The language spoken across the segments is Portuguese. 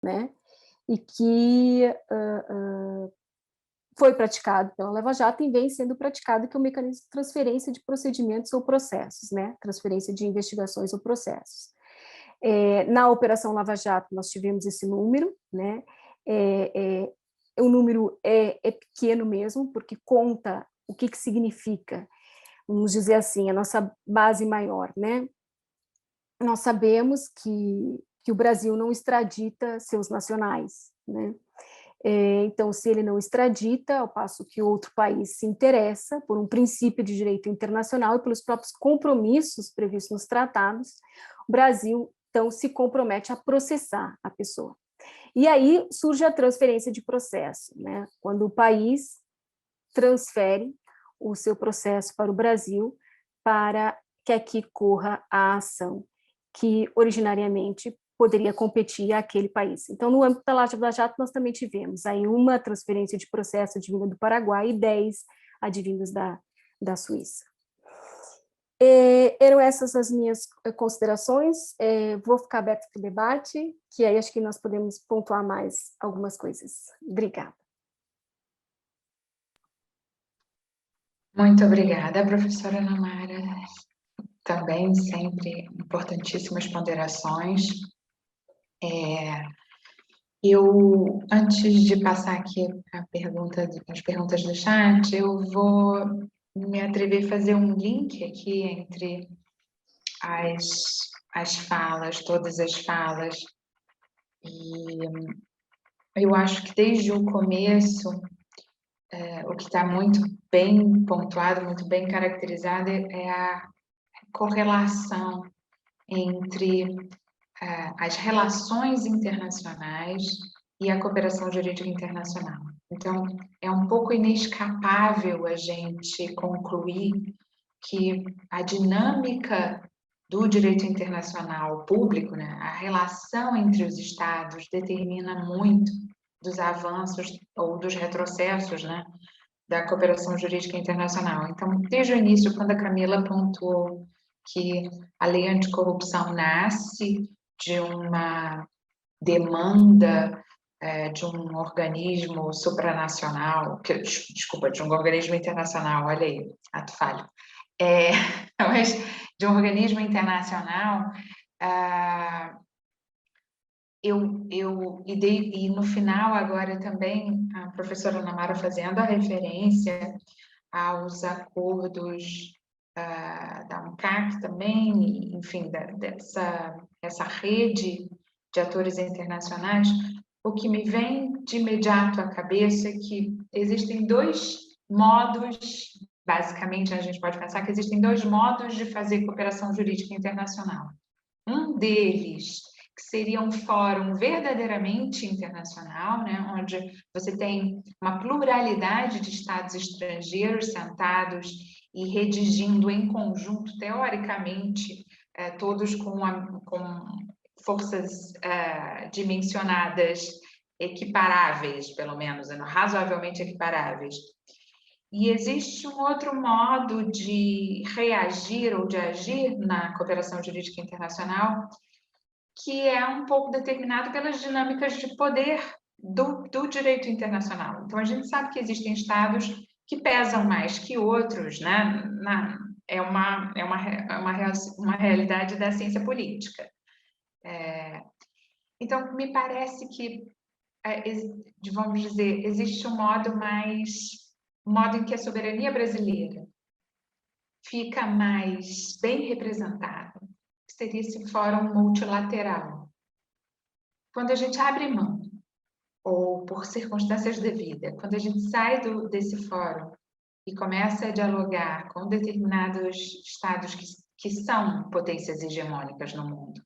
né, e que foi praticado pela Lava Jato e vem sendo praticado, que é o mecanismo de transferência de procedimentos ou processos, né, transferência de investigações ou processos. Na Operação Lava Jato, nós tivemos esse número, né, o número é pequeno mesmo, porque conta o que significa, vamos dizer assim, a nossa base maior, né? Nós sabemos que o Brasil não extradita seus nacionais, né? Então, se ele não extradita, ao passo que outro país se interessa por um princípio de direito internacional e pelos próprios compromissos previstos nos tratados, o Brasil, então, se compromete a processar a pessoa. E aí surge a transferência de processo, né? Quando o país transfere o seu processo para o Brasil para que aqui corra a ação que originariamente poderia competir àquele país. Então, no âmbito da Lava Jato, nós também tivemos aí uma transferência de processo advinda do Paraguai e 10 advindas da Suíça. Eram essas as minhas considerações. Vou ficar aberto para o debate, que aí acho que nós podemos pontuar mais algumas coisas. Obrigada. Muito obrigada, professora Ana Mara. Também sempre importantíssimas ponderações. Eu, antes de passar aqui as perguntas do chat, eu vou me atrever a fazer um link aqui entre as falas, todas as falas, e eu acho que desde o começo, o que está muito bem pontuado, muito bem caracterizado, é a correlação entre as relações internacionais e a cooperação jurídica internacional. Então, é um pouco inescapável a gente concluir que a dinâmica do direito internacional público, né, a relação entre os estados determina muito dos avanços ou dos retrocessos, né, da cooperação jurídica internacional. Então, desde o início, quando a Camila pontuou que a lei anticorrupção nasce de uma demanda de um organismo supranacional, desculpa, de um organismo internacional, olha aí, ato falho, mas de um organismo internacional, e no final agora também a professora Ana Mara fazendo a referência aos acordos da UNCAC também, enfim, essa rede de atores internacionais, o que me vem de imediato à cabeça é que existem dois modos, basicamente a gente pode pensar que existem dois modos de fazer cooperação jurídica internacional. Um deles que seria um fórum verdadeiramente internacional, né, onde você tem uma pluralidade de estados estrangeiros sentados e redigindo em conjunto, teoricamente, todos com forças dimensionadas equiparáveis, pelo menos, razoavelmente equiparáveis. E existe um outro modo de reagir ou de agir na cooperação jurídica internacional, que é um pouco determinado pelas dinâmicas de poder do direito internacional. Então, a gente sabe que existem estados que pesam mais que outros, né? É uma realidade da ciência política. Então, me parece que, vamos dizer, existe um modo em que a soberania brasileira fica mais bem representada, que seria esse fórum multilateral. Quando a gente abre mão, ou por circunstâncias da vida, quando a gente sai desse fórum e começa a dialogar com determinados estados que são potências hegemônicas no mundo,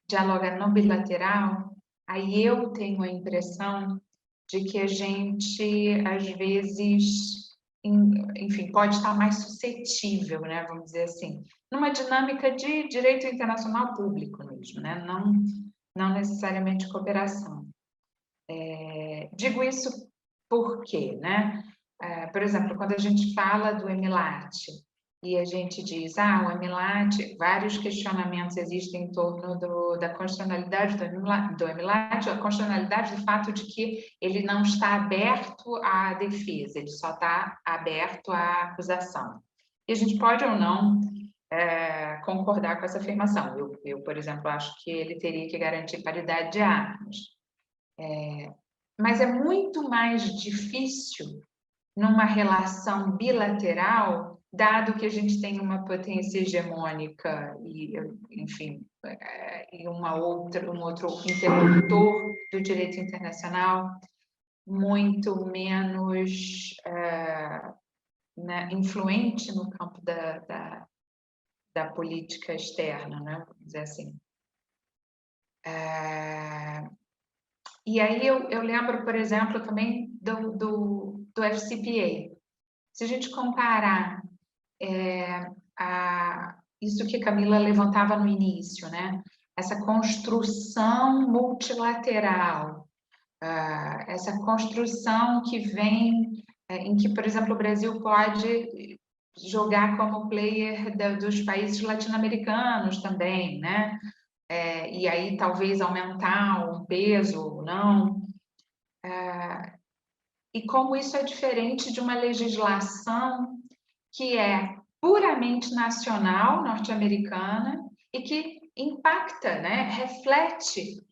dialoga no bilateral, aí eu tenho a impressão de que a gente, às vezes, enfim, pode estar mais suscetível, né, vamos dizer assim, numa dinâmica de direito internacional público mesmo, né, não necessariamente cooperação. Digo isso por quê, né? Por exemplo, quando a gente fala do EMILAT, e a gente diz, o EMILAT, vários questionamentos existem em torno da constitucionalidade do EMILAT, a constitucionalidade do fato de que ele não está aberto à defesa, ele só está aberto à acusação. E a gente pode ou não concordar com essa afirmação. Eu, por exemplo, acho que ele teria que garantir paridade de armas. Mas é muito mais difícil numa relação bilateral, dado que a gente tem uma potência hegemônica e, enfim, e um outro interlocutor do direito internacional muito menos influente no campo da política externa, né? Vamos dizer assim. E aí eu lembro, por exemplo, também do FCPA. Se a gente comparar isso que a Camila levantava no início, né? Essa construção multilateral, essa construção que vem, em que, por exemplo, o Brasil pode jogar como player dos países latino-americanos também, né? E aí talvez aumentar um peso ou não. E como isso é diferente de uma legislação que é puramente nacional, norte-americana, e que impacta, né, reflete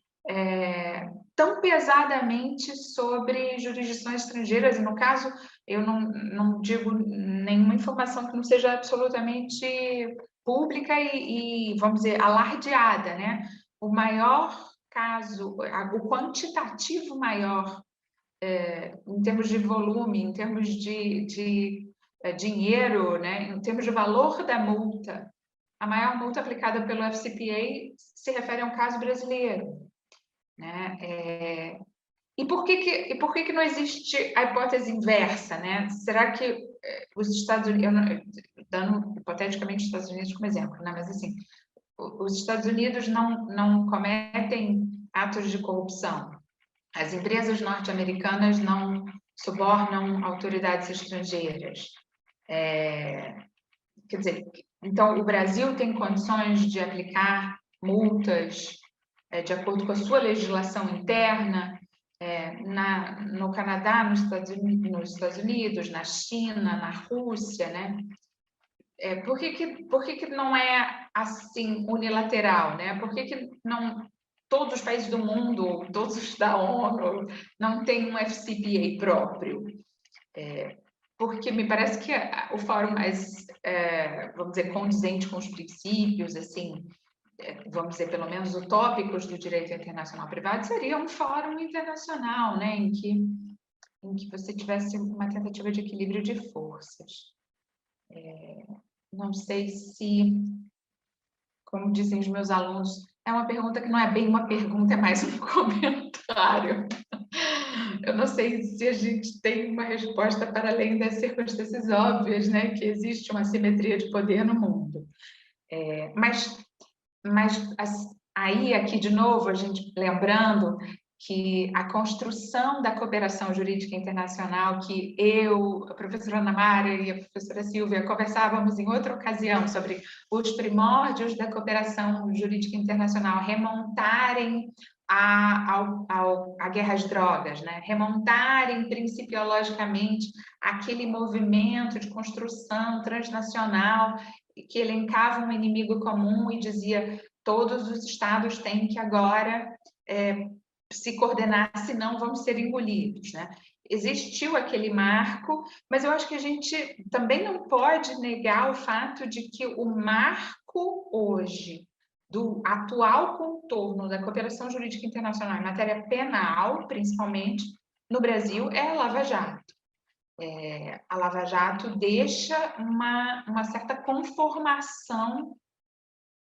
tão pesadamente sobre jurisdições estrangeiras, e no caso, eu não digo nenhuma informação que não seja absolutamente pública e vamos dizer, alardeada, né? O maior caso, o quantitativo maior, em termos de volume, em termos de dinheiro, né? Em termos de valor da multa, a maior multa aplicada pelo FCPA se refere a um caso brasileiro, né? E por que não existe a hipótese inversa, né? Será que os Estados Unidos, dando hipoteticamente os Estados Unidos como exemplo, né? Mas assim, os Estados Unidos não cometem atos de corrupção. As empresas norte-americanas não subornam autoridades estrangeiras. Quer dizer, então o Brasil tem condições de aplicar multas de acordo com a sua legislação interna, no Canadá, nos Estados Unidos, na China, na Rússia, né? Por que não é assim unilateral, né? Por que não todos os países do mundo, todos os da ONU, não têm um FCPA próprio? Porque me parece que o fórum mais, vamos dizer, condizente com os princípios, assim, vamos dizer, pelo menos utópicos do direito internacional privado, seria um fórum internacional, né, em que você tivesse uma tentativa de equilíbrio de forças. Não sei se, como dizem os meus alunos, é uma pergunta que não é bem uma pergunta, é mais um comentário. Eu não sei se a gente tem uma resposta para além das circunstâncias óbvias, né, que existe uma assimetria de poder no mundo. Mas aí, aqui de novo, a gente lembrando que a construção da cooperação jurídica internacional, que eu, a professora Ana Mara e a professora Silvia conversávamos em outra ocasião sobre os primórdios da cooperação jurídica internacional remontarem à guerra às drogas, né? Remontarem principiologicamente aquele movimento de construção transnacional que elencava um inimigo comum e dizia todos os estados têm que agora se coordenar, senão vão ser engolidos, né? Existiu aquele marco, mas eu acho que a gente também não pode negar o fato de que o marco hoje do atual contorno da cooperação jurídica internacional em matéria penal, principalmente no Brasil, é a Lava Jato. A Lava Jato deixa uma certa conformação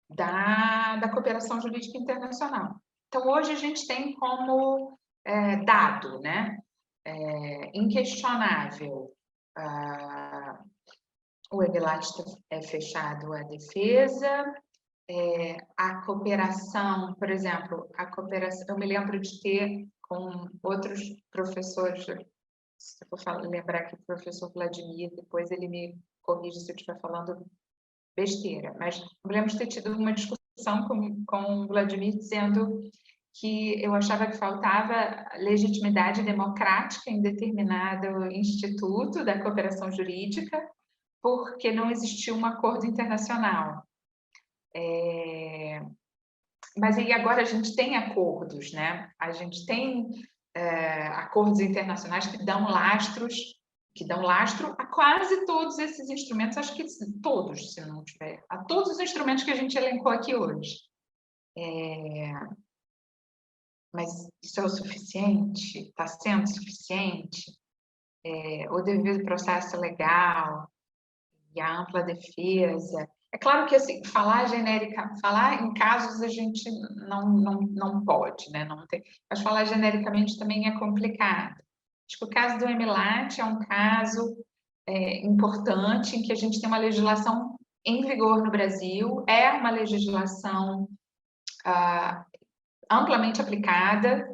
da cooperação jurídica internacional. Então, hoje a gente tem como dado, né, inquestionável, o EMILAT é fechado à defesa, a cooperação, por exemplo, a cooperação, eu me lembro de ter com outros professores se eu for lembrar aqui do professor Vladimir, depois ele me corrige se eu estiver falando besteira, mas eu lembro de ter tido uma discussão com o Vladimir dizendo que eu achava que faltava legitimidade democrática em determinado instituto da cooperação jurídica, porque não existia um acordo internacional. Mas aí agora a gente tem acordos, né? A gente tem acordos internacionais que dão lastro a quase todos esses instrumentos, acho que todos, se não tiver, a todos os instrumentos que a gente elencou aqui hoje. Mas isso é o suficiente? Está sendo suficiente? O devido processo legal e a ampla defesa. É claro que assim, falar em casos a gente não pode, né? Não tem, mas falar genericamente também é complicado. Acho que o caso do EMILAT é um caso importante em que a gente tem uma legislação em vigor no Brasil, é uma legislação amplamente aplicada,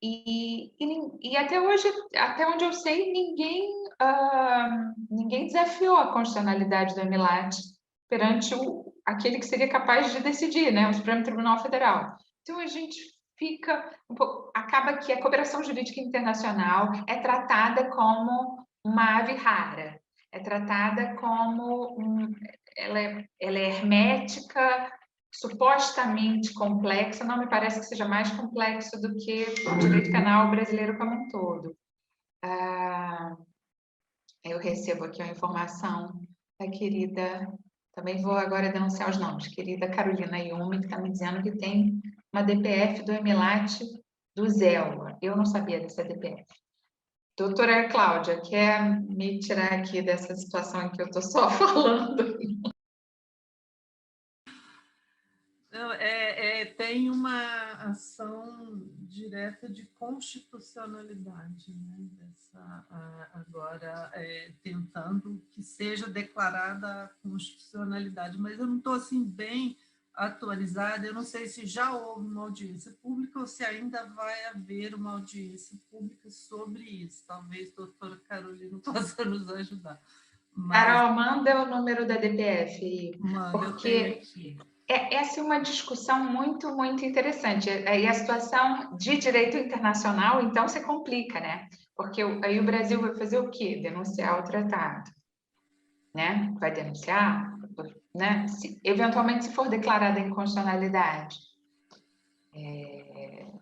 e até hoje, até onde eu sei, ninguém desafiou a constitucionalidade do EMILAT perante aquele que seria capaz de decidir, né, o Supremo Tribunal Federal. Então, a gente fica acaba que a cooperação jurídica internacional é tratada como uma ave rara, é tratada como ela é hermética, supostamente complexa, não me parece que seja mais complexo do que o direito penal brasileiro como um todo. Eu recebo aqui uma informação da querida, também vou agora denunciar os nomes, querida Carolina Yumi, que está me dizendo que tem uma DPF do EMILAT do ZELA. Eu não sabia dessa DPF. Doutora Cláudia, quer me tirar aqui dessa situação em que eu estou só falando? Não, tem uma ação direta de constitucionalidade, né? Agora tentando que seja declarada a constitucionalidade, mas eu não estou assim bem atualizada, eu não sei se já houve uma audiência pública ou se ainda vai haver uma audiência pública sobre isso. Talvez a doutora Carolina possa nos ajudar. Carol, manda o número da DPF, Manda, porque eu tenho aqui. Essa é uma discussão muito, muito interessante. E a situação de direito internacional, então, se complica, né? Porque aí o Brasil vai fazer o quê? Denunciar o tratado, né? Vai denunciar, né? Eventualmente, se for declarada inconstitucionalidade,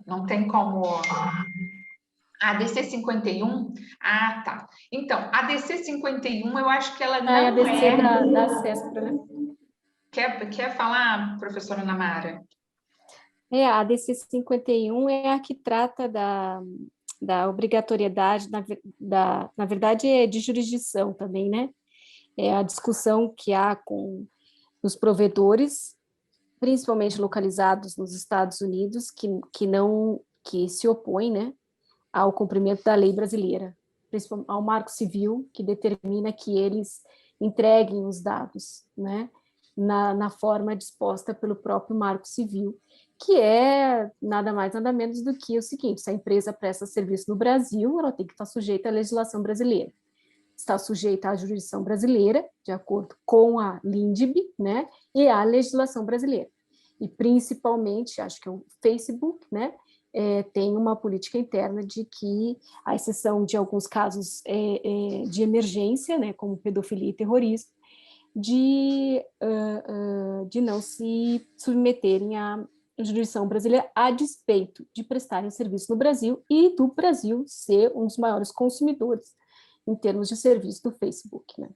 não tem como... A DC 51? Ah, tá. Então, a DC 51, eu acho que ela não a DC da CESPRA, né? Quer falar, professora Ana Mara? A DC 51 é a que trata da obrigatoriedade, na verdade, é de jurisdição também, né? É a discussão que há com os provedores, principalmente localizados nos Estados Unidos, que se opõem, né, ao cumprimento da lei brasileira, principalmente ao Marco Civil, que determina que eles entreguem os dados, né, na forma disposta pelo próprio Marco Civil, que é nada mais, nada menos do que o seguinte: se a empresa presta serviço no Brasil, ela tem que estar sujeita à legislação brasileira, está sujeita à jurisdição brasileira, de acordo com a LINDB, né, e à legislação brasileira. E principalmente, acho que o Facebook, né, tem uma política interna de que, à exceção de alguns casos de emergência, né, como pedofilia e terrorismo, de não se submeterem à jurisdição brasileira a despeito de prestarem serviço no Brasil e do Brasil ser um dos maiores consumidores em termos de serviço do Facebook, né?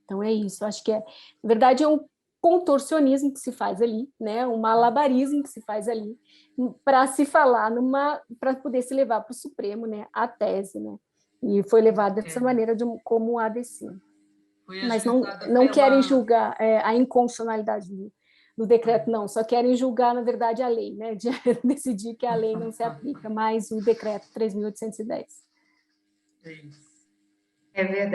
Então é isso, acho que na verdade é um contorcionismo que se faz ali, né? Um malabarismo que se faz ali para se falar para poder se levar para o Supremo, né? A tese, né? E foi levada dessa maneira como um ADC. Mas não querem julgar a inconstitucionalidade do decreto, não, só querem julgar, na verdade, a lei, né? De decidir que a lei não se aplica, mais o decreto 3.810. É isso. É verdade.